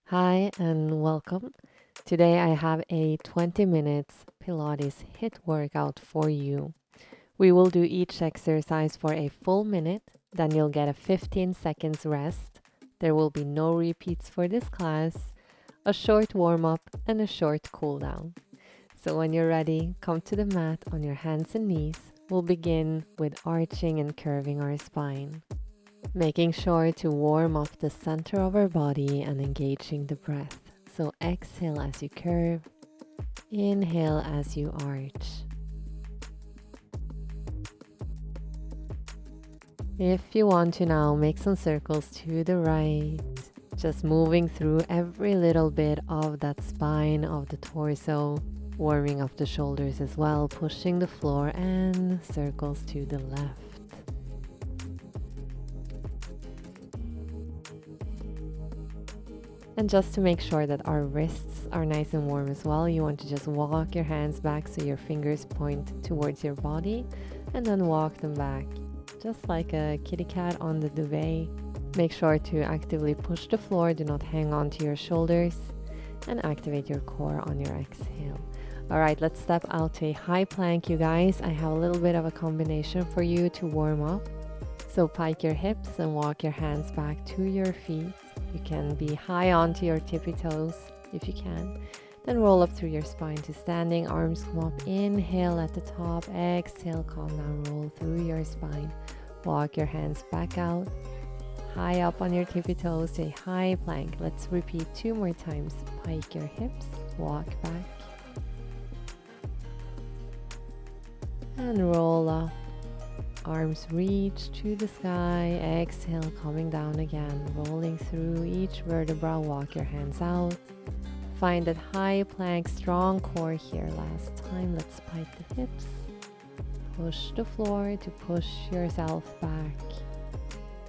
Hi and welcome. Today I have a 20 minutes Pilates HIIT workout for you. We will do each exercise for a full minute, then you'll get a 15 seconds rest. There will be no repeats for this class, a short warm up and a short cool down. So when you're ready, come to the mat on your hands and knees. We'll begin with arching and curving our spine. Making sure to warm up the center of our body and engaging the breath. So exhale as you curve, inhale as you arch. If you want to now, make some circles to the right, just moving through every little bit of that spine of the torso, warming up the shoulders as well, pushing the floor and circles to the left. And just to make sure that our wrists are nice and warm as well, you want to just walk your hands back so your fingers point towards your body and then walk them back, just like a kitty cat on the duvet. Make sure to actively push the floor, do not hang on to your shoulders, and activate your core on your exhale. All right, let's step out to a high plank, you guys. I have a little bit of a combination for you to warm up. So pike your hips and walk your hands back to your feet. You can be high onto your tippy toes if you can. Then roll up through your spine to standing, arms come up. Inhale at the top, exhale, calm down, roll through your spine. Walk your hands back out, high up on your tippy toes to a high plank. Let's repeat 2 more times. Pike your hips, walk back, and roll up. Arms reach to the sky, exhale, coming down again, rolling through each vertebra, walk your hands out. Find that high plank, strong core here. Last time, let's pike the hips. Push the floor to push yourself back.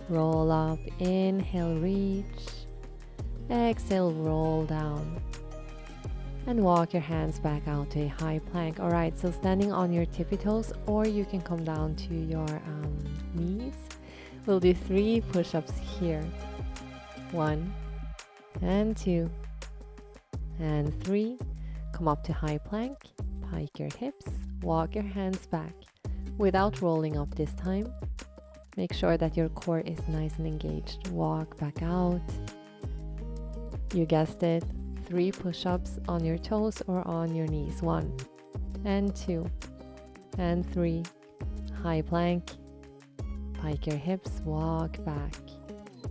Roll up, inhale, reach. Exhale, roll down. And walk your hands back out to a high plank. All right, so standing on your tippy toes, or you can come down to your knees. We'll do 3 push-ups here. 1 and 2 and 3. Come up to high plank, pike your hips, walk your hands back without rolling up this time. Make sure that your core is nice and engaged. Walk back out. You guessed it. 3 push-ups on your toes or on your knees. 1 and 2 and 3. High plank. Pike your hips, walk back.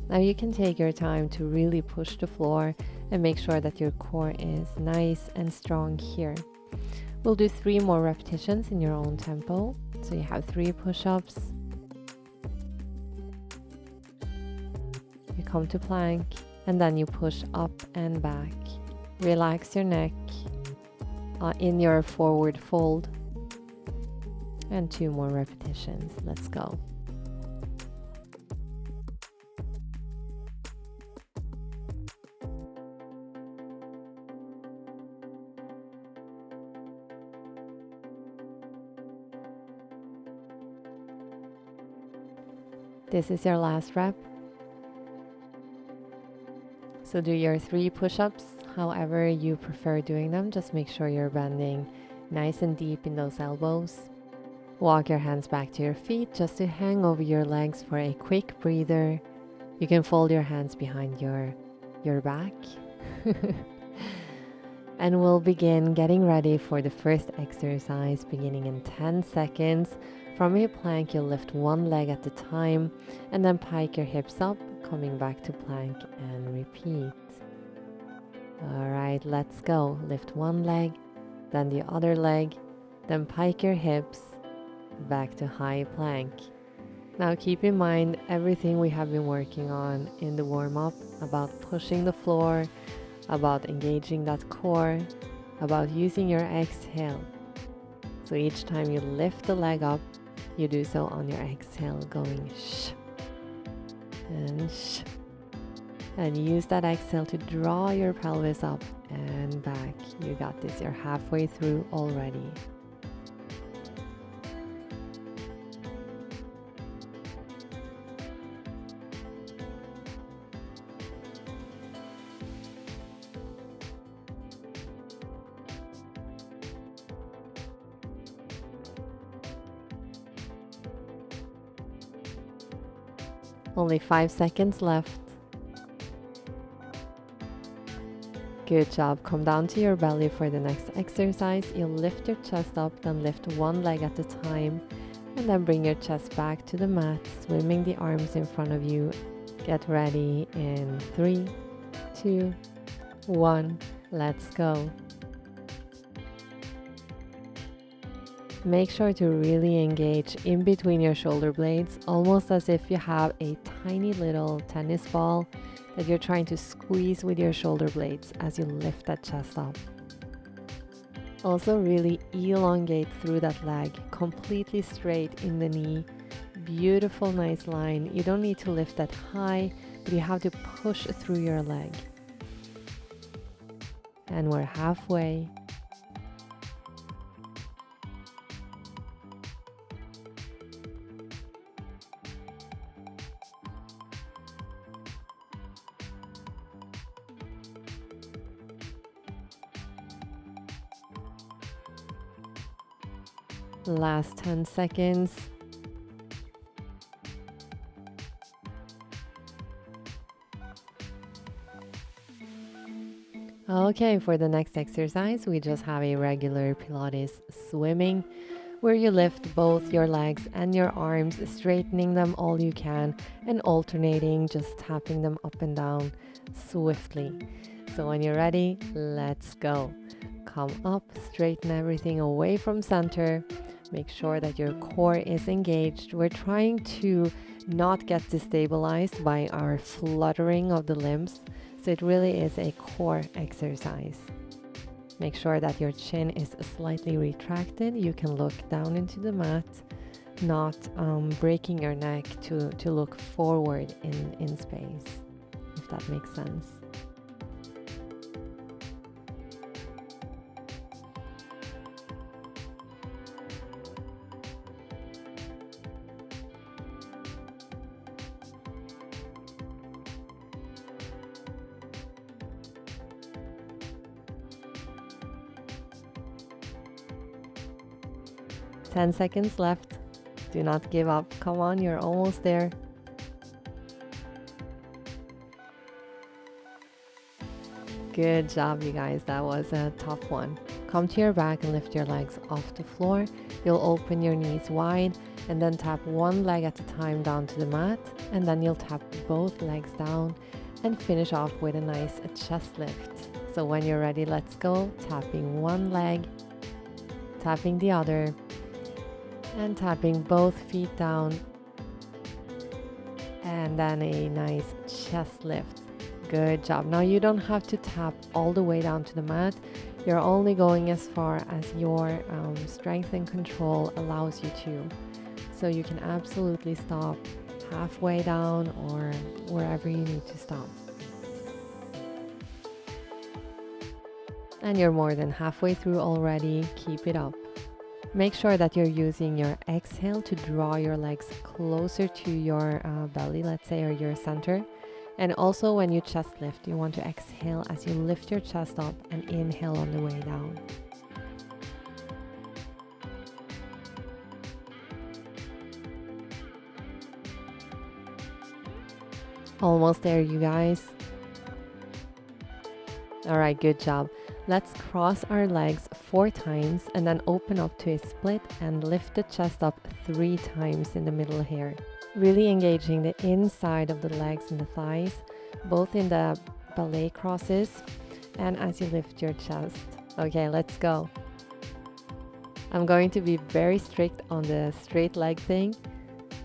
Now you can take your time to really push the floor and make sure that your core is nice and strong here. We'll do 3 more repetitions in your own tempo. So you have 3 push-ups. You come to plank and then you push up and back. Relax your neck in your forward fold. And 2 more repetitions. Let's go. This is your last rep. So do your 3 push-ups, however you prefer doing them. Just make sure you're bending nice and deep in those elbows. Walk your hands back to your feet just to hang over your legs for a quick breather. You can fold your hands behind your back. And we'll begin getting ready for the first exercise beginning in 10 seconds. From your plank, you'll lift 1 leg at a time and then pike your hips up, coming back to plank and repeat. All right, let's go. Lift 1 leg, then the other leg, then pike your hips, back to high plank. Now keep in mind everything we have been working on in the warm-up about pushing the floor, about engaging that core, about using your exhale. So each time you lift the leg up, you do so on your exhale, going shh and shh. And use that exhale to draw your pelvis up and back. You got this, you're halfway through already. Only 5 seconds left. Good job. Come down to your belly for the next exercise. You'll lift your chest up, then lift one leg at a time, and then bring your chest back to the mat, swimming the arms in front of you. Get ready in 3, 2, 1. Let's go. Make sure to really engage in between your shoulder blades, almost as if you have a tiny little tennis ball that you're trying to squeeze with your shoulder blades as you lift that chest up. Also really elongate through that leg, completely straight in the knee. Beautiful, nice line. You don't need to lift that high, but you have to push through your leg. And we're halfway. Last 10 seconds. Okay, for the next exercise, we just have a regular Pilates swimming, where you lift both your legs and your arms, straightening them all you can and alternating, just tapping them up and down swiftly. So when you're ready, let's go. Come up, straighten everything away from center. Make sure that your core is engaged. We're trying to not get destabilized by our fluttering of the limbs. So it really is a core exercise. Make sure that your chin is slightly retracted. You can look down into the mat, not breaking your neck to look forward in space, if that makes sense. 10 seconds left. Do not give up. Come on, you're almost there. Good job, you guys. That was a tough one. Come to your back and lift your legs off the floor. You'll open your knees wide and then tap one leg at a time down to the mat. And then you'll tap both legs down and finish off with a nice chest lift. So when you're ready, let's go. Tapping one leg, tapping the other, and tapping both feet down, and then a nice chest lift. Good job. Now you don't have to tap all the way down to the mat. You're only going as far as your strength and control allows you to. So you can absolutely stop halfway down or wherever you need to stop. And you're more than halfway through already. Keep it up. Make sure that you're using your exhale to draw your legs closer to your belly, let's say, or your center. And also when you chest lift, you want to exhale as you lift your chest up and inhale on the way down. Almost there, you guys. All right, good job. Let's cross our legs 4 times and then open up to a split and lift the chest up 3 times in the middle here. Really engaging the inside of the legs and the thighs, both in the ballet crosses and as you lift your chest. Okay, let's go. I'm going to be very strict on the straight leg thing.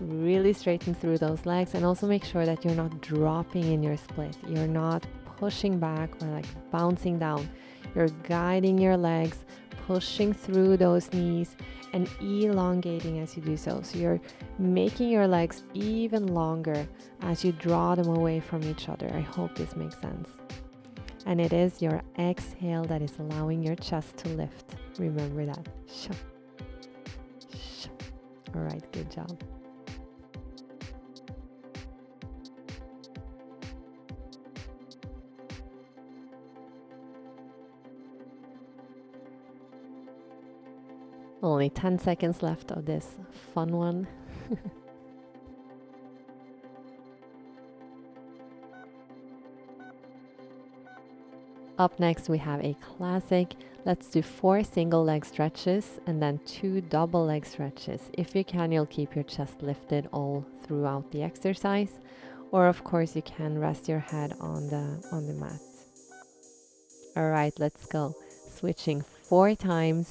Really straighten through those legs and also make sure that you're not dropping in your split. You're not pushing back or like bouncing down. You're guiding your legs, pushing through those knees and elongating as you do so. So you're making your legs even longer as you draw them away from each other. I hope this makes sense. And it is your exhale that is allowing your chest to lift. Remember that. All right, good job. Only 10 seconds left of this fun one. Up next, we have a classic. Let's do 4 single leg stretches and then 2 double leg stretches. If you can, you'll keep your chest lifted all throughout the exercise. Or of course, you can rest your head on the mat. All right, let's go. Switching 4 times.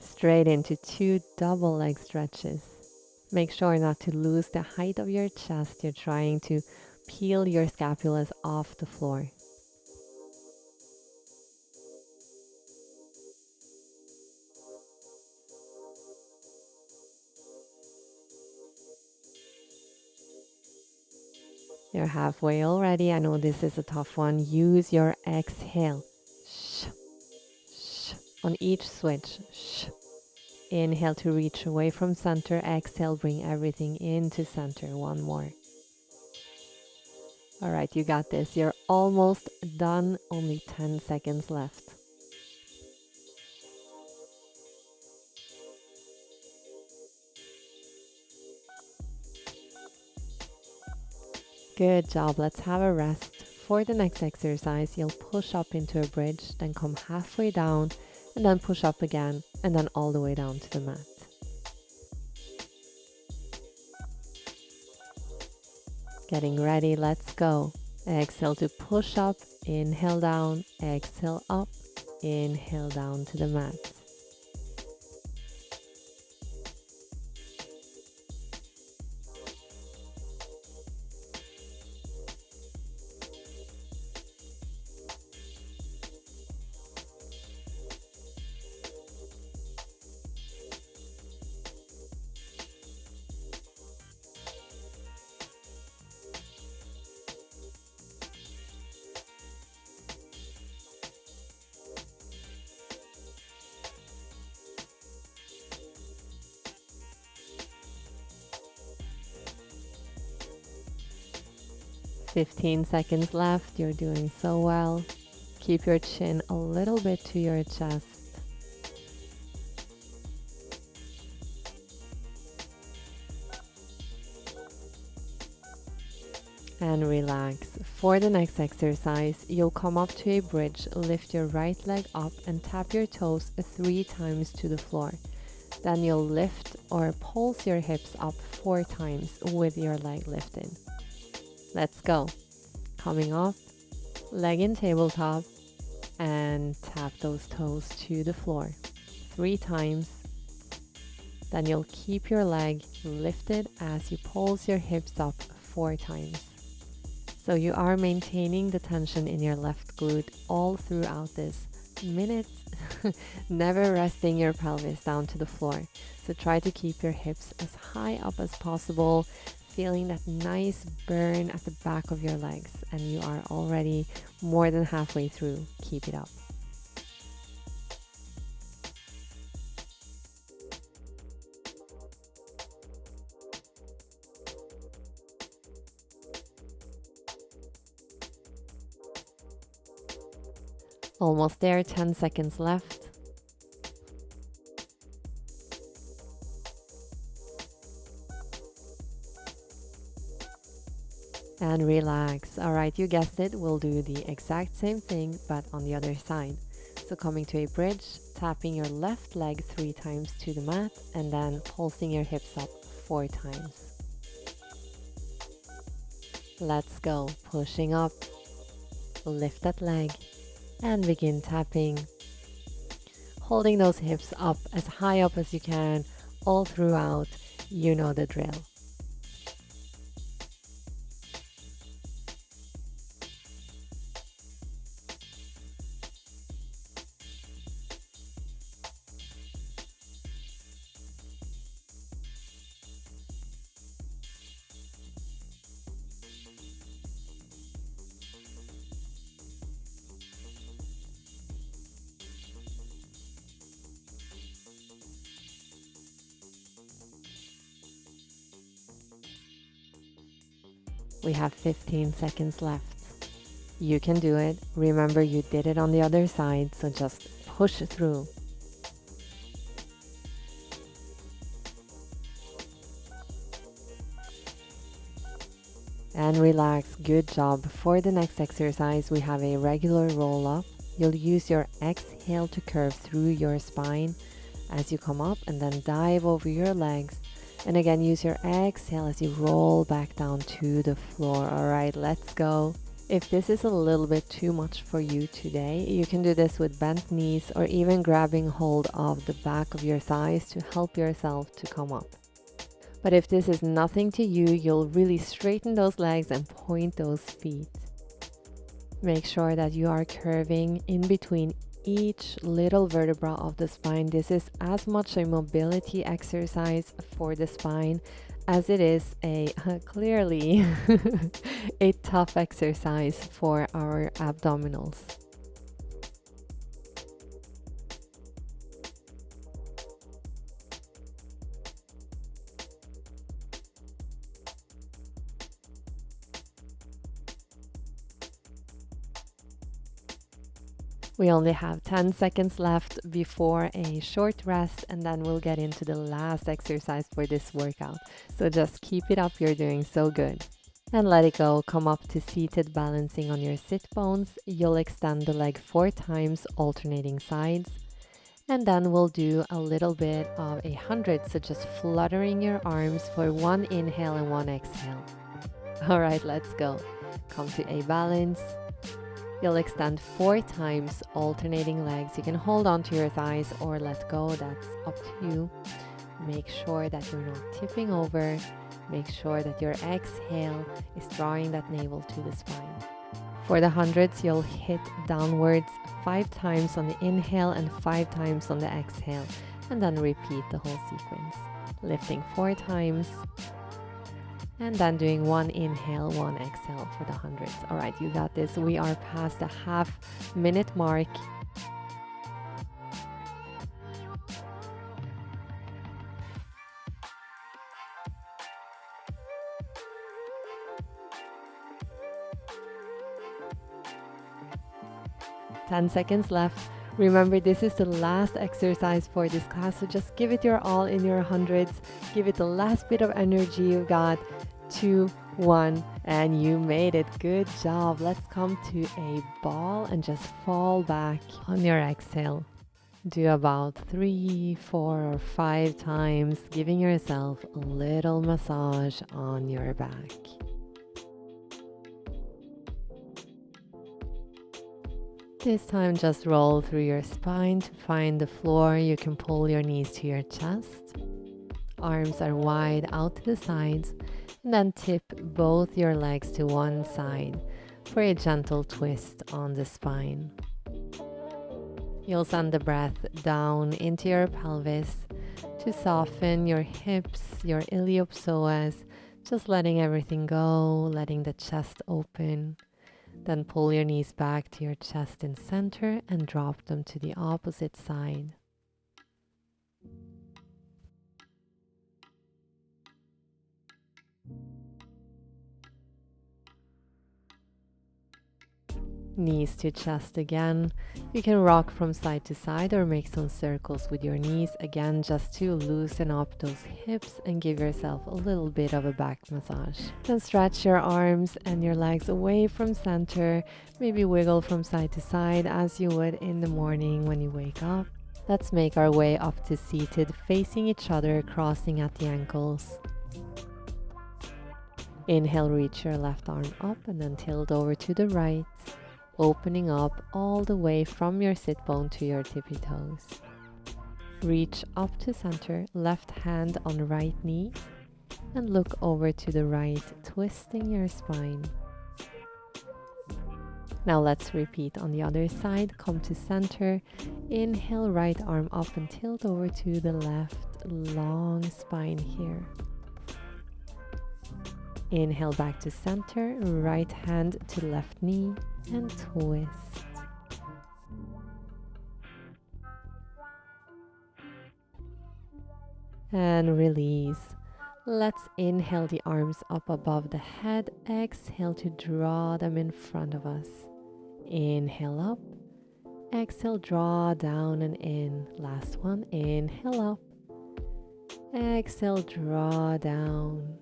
Straight into 2 double leg stretches. Make sure not to lose the height of your chest. You're trying to peel your scapulas off the floor. You're halfway already. I know this is a tough one. Use your exhale. Shh, shh. On each switch. Shh. Inhale to reach away from center. Exhale, bring everything into center. One more. All right, you got this. You're almost done. Only 10 seconds left. Good job. Let's have a rest. For the next exercise, you'll push up into a bridge, then come halfway down, and then push up again, and then all the way down to the mat. Getting ready, let's go. Exhale to push up, inhale down, exhale up, inhale down to the mat. "15 seconds left. You're doing so well. Keep your chin a little bit to your chest. And relax. For the next exercise, you'll come up to a bridge, lift your right leg up and tap your toes 3 times to the floor. Then you'll lift or pulse your hips up 4 times with your leg lifted. Let's go. Coming up, leg in tabletop, and tap those toes to the floor 3 times. Then you'll keep your leg lifted as you pulse your hips up 4 times. So you are maintaining the tension in your left glute all throughout this minute, never resting your pelvis down to the floor. So try to keep your hips as high up as possible, feeling that nice burn at the back of your legs, and you are already more than halfway through. Keep it up. Almost there, 10 seconds left. And relax. All right, you guessed it. We'll do the exact same thing, but on the other side. So coming to a bridge, tapping your left leg 3 times to the mat, and then pulsing your hips up 4 times. Let's go. Pushing up. Lift that leg. And begin tapping, holding those hips up as high up as you can all throughout. You know the drill. We have 15 seconds left. You can do it. Remember, you did it on the other side, so just push through. and relax. Good job. For the next exercise, we have a regular roll up. You'll use your exhale to curve through your spine as you come up and then dive over your legs. And again, use your exhale as you roll back down to the floor. All right, let's go. If this is a little bit too much for you today, you can do this with bent knees or even grabbing hold of the back of your thighs to help yourself to come up. But if this is nothing to you, you'll really straighten those legs and point those feet. Make sure that you are curving in between each little vertebra of the spine. This is as much a mobility exercise for the spine as it is a clearly a tough exercise for our abdominals. We only have 10 seconds left before a short rest, and then we'll get into the last exercise for this workout. So just keep it up, you're doing so good. And let it go. Come up to seated, balancing on your sit bones. You'll extend the leg 4 times, alternating sides. And then we'll do a little bit of 100, so just fluttering your arms for 1 inhale and 1 exhale. All right, let's go. Come to a balance. You'll extend 4 times, alternating legs. You can hold on to your thighs or let go, that's up to you. Make sure that you're not tipping over. Make sure that your exhale is drawing that navel to the spine. For the hundreds, you'll hit downwards 5 times on the inhale and 5 times on the exhale, and then repeat the whole sequence. Lifting 4 times, and then doing 1 inhale, 1 exhale for the hundreds. All right, you got this. We are past the half-minute mark. Ten seconds left. Remember, this is the last exercise for this class, so just give it your all in your hundreds. Give it the last bit of energy you got. 2, 1, and you made it. Good job. Let's come to a ball and just fall back on your exhale. Do about 3, 4, or 5 times, giving yourself a little massage on your back. This time, just roll through your spine to find the floor. You can pull your knees to your chest. Arms are wide out to the sides. And then tip both your legs to one side for a gentle twist on the spine. You'll send the breath down into your pelvis to soften your hips, your iliopsoas, just letting everything go, letting the chest open. Then pull your knees back to your chest and center and drop them to the opposite side. Knees to chest again. You can rock from side to side or make some circles with your knees, again just to loosen up those hips and give yourself a little bit of a back massage. Then stretch your arms and your legs away from center. Maybe wiggle from side to side as you would in the morning when you wake up. Let's make our way up to seated, facing each other, crossing at the ankles. Inhale, reach your left arm up and then tilt over to the right, opening up all the way from your sit bone to your tippy toes. Reach up to center, left hand on right knee, and look over to the right, twisting your spine. Now let's repeat on the other side. Come to center, inhale, right arm up and tilt over to the left, long spine here. Inhale back to center, right hand to left knee, and twist. And release. Let's inhale the arms up above the head. Exhale to draw them in front of us. Inhale up. Exhale, draw down and in. Last one. Inhale up. Exhale, draw down.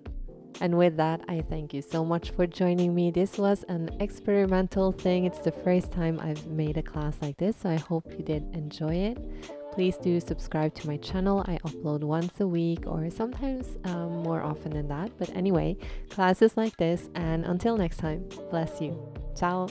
And with that, I thank you so much for joining me. This was an experimental thing. It's the first time I've made a class like this, so I hope you did enjoy it. Please do subscribe to my channel. I upload once a week or sometimes more often than that. But anyway, classes like this, and until next time, bless you. Ciao.